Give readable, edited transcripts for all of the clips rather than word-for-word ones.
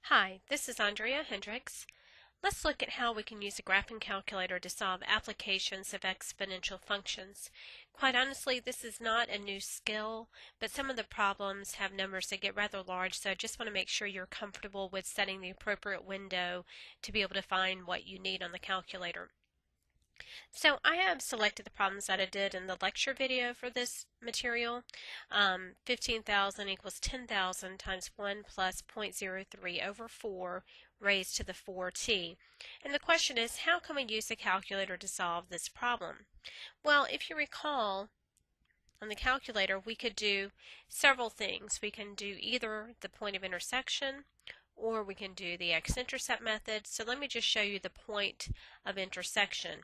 Hi, this is Andrea Hendricks. Let's look at how we can use a graphing calculator to solve applications of exponential functions. Quite honestly, this is not a new skill, but some of the problems have numbers that get rather large, so I just want to make sure you're comfortable with setting the appropriate window to be able to find what you need on the calculator. So I have selected the problems that I did in the lecture video for this material. 15,000 equals 10,000 times 1 plus 0.03 over 4 raised to the 4t. And the question is, how can we use the calculator to solve this problem? Well, if you recall, on the calculator we could do several things. We can do either the point of intersection, or we can do the X Intercept method. So let me just show you the point of intersection.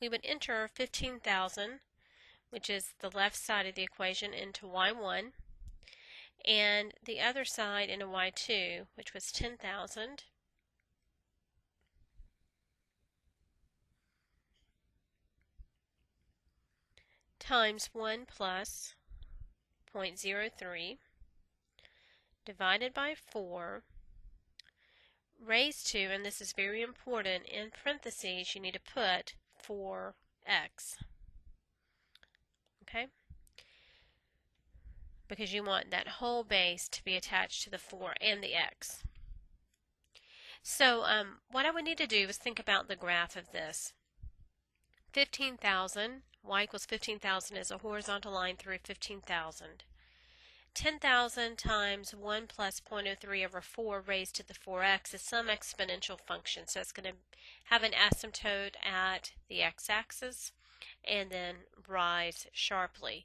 We would enter 15,000, which is the left side of the equation, into y1, and the other side into y2, which was 10,000, times 1 plus 0.03 divided by 4 raised to, and this is very important, in parentheses you need to put 4x. Okay? Because you want that whole base to be attached to the 4 and the x. So what I would need to do is think about the graph of this. 15,000, y equals 15,000 is a horizontal line through 15,000. 10,000 times 1 plus 0.03 over 4 raised to the 4x is some exponential function. So it's going to have an asymptote at the x-axis and then rise sharply.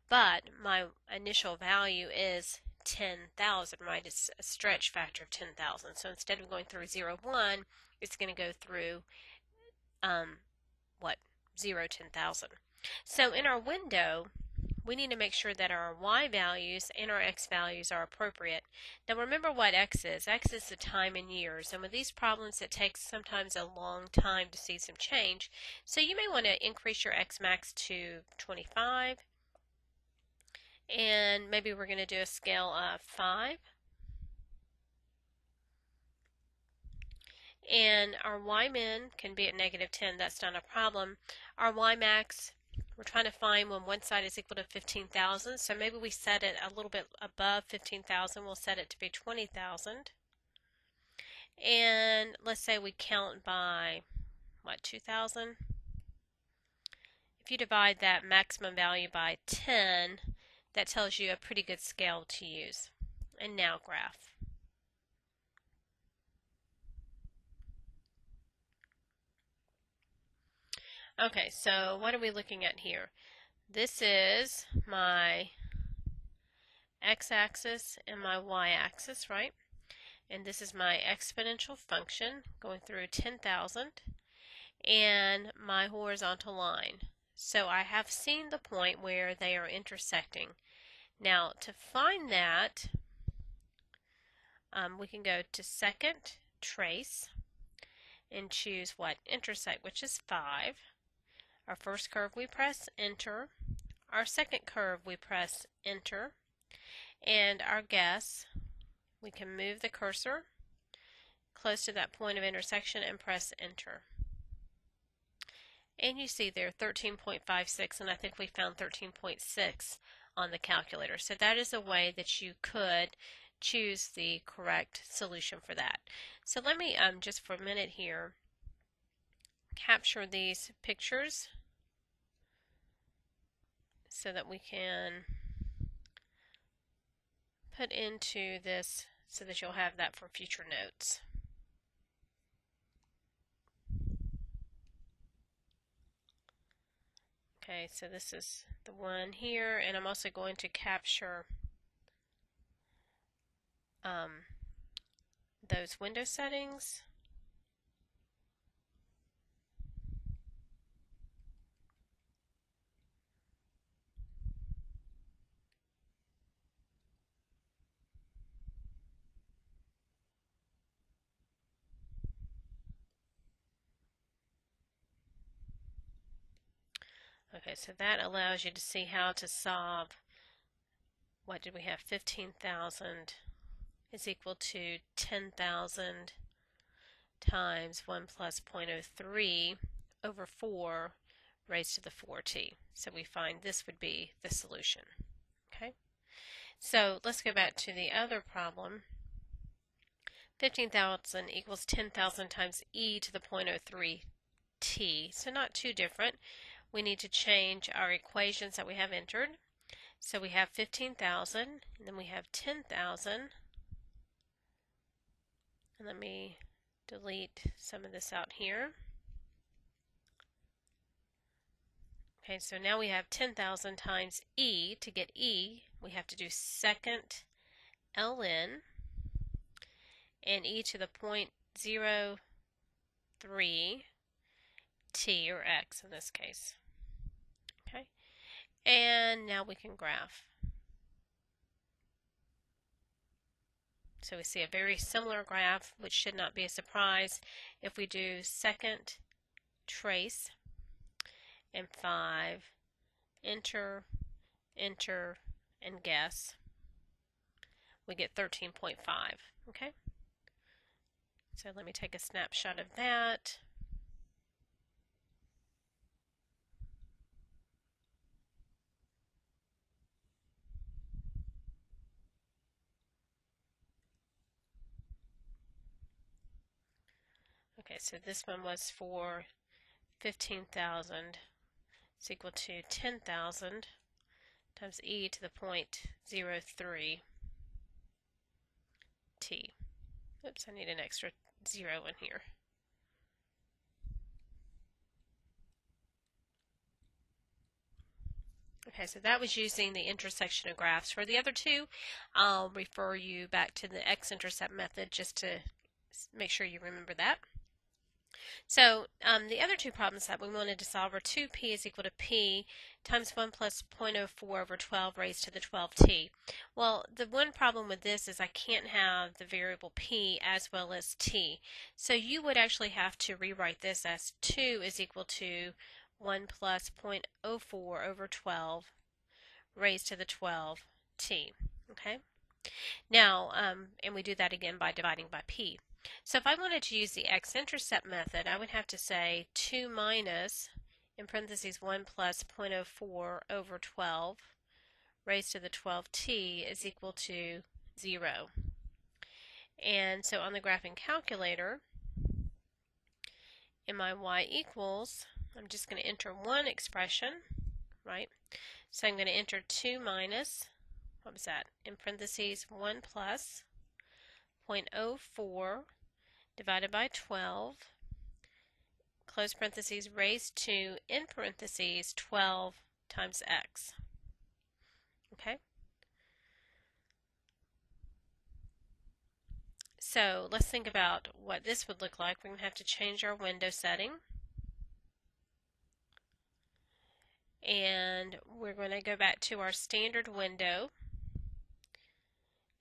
But my initial value is 10,000, right? It's a stretch factor of 10,000. So instead of going through 0, 1, it's going to go through, 0, 10,000. So in our window, we need to make sure that our y values and our x values are appropriate. Now remember what x is. X is the time in years, and with these problems it takes sometimes a long time to see some change. So you may want to increase your x max to 25, and maybe we're going to do a scale of 5. And our y min can be at -10, that's not a problem. Our y max, we're trying to find when one side is equal to 15,000, so maybe we set it a little bit above 15,000. We'll set it to be 20,000. And let's say we count by, 2,000? If you divide that maximum value by 10, that tells you a pretty good scale to use. And now graph. Okay, so what are we looking at here? This is my x-axis and my y-axis, right? And this is my exponential function going through 10,000 and my horizontal line. So I have seen the point where they are intersecting. Now to find that, we can go to second, trace, and choose what? Intersect, which is 5. Our first curve we press enter. Our second curve we press enter. And our guess, we can move the cursor close to that point of intersection and press enter. And you see there 13.56, and I think we found 13.6 on the calculator. So that is a way that you could choose the correct solution for that. So let me just for a minute here capture these pictures so that we can put into this so that you'll have that for future notes. Okay, so this is the one here, and I'm also going to capture those window settings. Okay, so that allows you to see how to solve, what did we have, 15,000 is equal to 10,000 times 1 plus 0.03 over 4 raised to the 4t. So we find this would be the solution. Okay. So let's go back to the other problem. 15,000 equals 10,000 times e to the 0.03t. So not too different. We need to change our equations that we have entered. So we have 15,000, and then we have 10,000. And let me delete some of this out here. Okay, so now we have 10,000 times e. To get e, we have to do second ln, and e to the 0.03 t, or x in this case. Okay, and now we can graph. So we see a very similar graph, which should not be a surprise if we do second trace and 5, enter, enter, and guess. We get 13.5. Okay? So let me take a snapshot of that. Okay, so this one was for 15,000. It's equal to 10,000 times e to the 0.03 t. Oops, I need an extra 0 in here. Okay, so that was using the intersection of graphs. For the other two, I'll refer you back to the X Intercept method just to make sure you remember that. So the other two problems that we wanted to solve are 2p is equal to p times 1 plus 0.04 over 12 raised to the 12t. Well, the one problem with this is I can't have the variable p as well as t. So you would actually have to rewrite this as 2 is equal to 1 plus 0.04 over 12 raised to the 12t. Okay? Now, and we do that again by dividing by p. So if I wanted to use the X Intercept method, I would have to say 2 minus, in parentheses, 1 plus 0.04 over 12 raised to the 12t is equal to 0. And so on the graphing calculator, in my y equals, I'm just going to enter one expression, right? So I'm going to enter 2 minus, what was that? In parentheses, 1 plus 0.04 divided by 12, close parentheses, raised to, in parentheses, 12 times x. Okay? So let's think about what this would look like. We're going to have to change our window setting. And we're going to go back to our standard window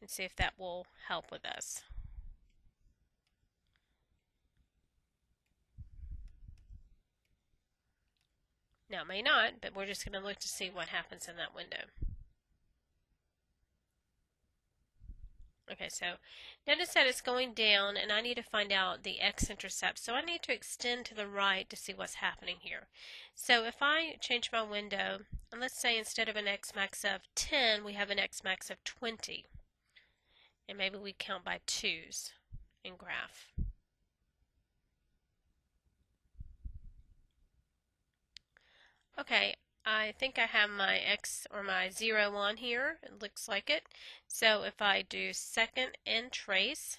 and see if that will help with us. Now, it may not, but we're just going to look to see what happens in that window. Okay, so notice that it's going down, and I need to find out the x-intercept. So I need to extend to the right to see what's happening here. So if I change my window, and let's say instead of an x-max of 10, we have an x-max of 20. And maybe we count by 2's in graph. Okay, I think I have my x or my 0 on here. It looks like it. So if I do second and trace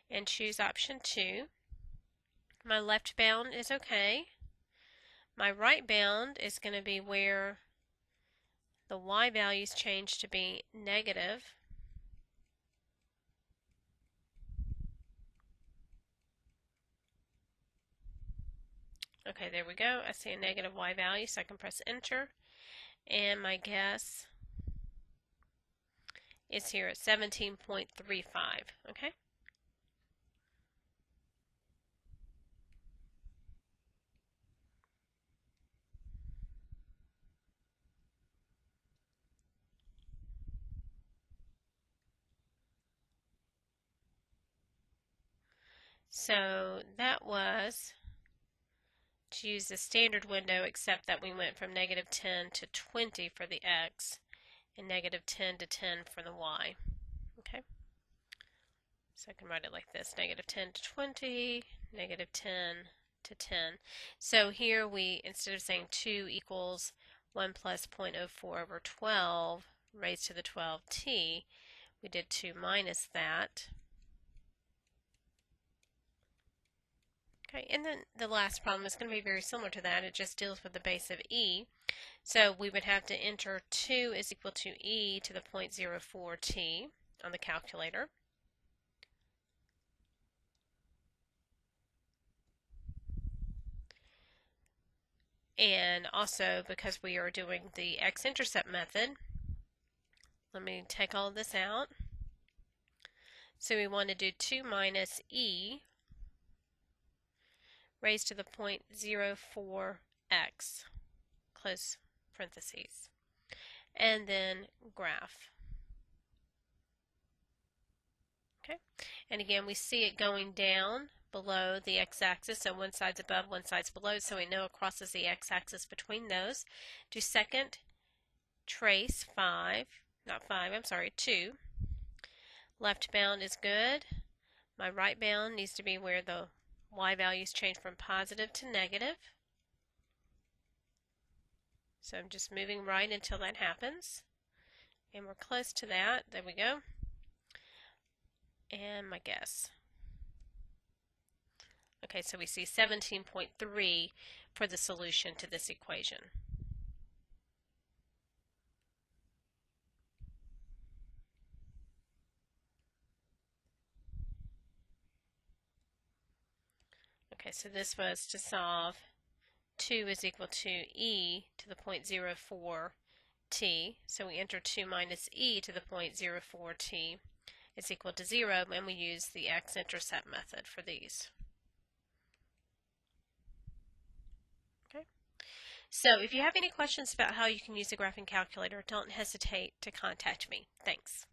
and choose option 2, my left bound is okay. My right bound is going to be where the y values change to be negative. Okay, there we go. I see a negative y value, so I can press enter. And my guess is here at 17.35. Okay? So that was to use the standard window, except that we went from negative 10 to 20 for the x and negative 10 to 10 for the y. Okay? So I can write it like this, negative 10 to 20, negative 10 to 10. So here we, instead of saying 2 equals 1 plus 0.04 over 12 raised to the 12t, we did 2 minus that. Okay, and then the last problem is going to be very similar to that. It just deals with the base of e. So we would have to enter 2 is equal to e to the 0.04t on the calculator. And also, because we are doing the X Intercept method, let me take all of this out. So we want to do 2 minus e raised to the 0.04x, close parentheses, and then graph. Okay, and again we see it going down below the x-axis, so one side's above, one side's below, so we know it crosses the x-axis between those. Do second trace 2. Left bound is good. My right bound needs to be where the y values change from positive to negative. So I'm just moving right until that happens. And we're close to that. There we go. And my guess. Okay, so we see 17.3 for the solution to this equation. Okay, so this was to solve 2 is equal to e to the 0.04t. So we enter 2 minus e to the 0.04t is equal to 0, and we use the X Intercept method for these. Okay. So if you have any questions about how you can use the graphing calculator, don't hesitate to contact me. Thanks.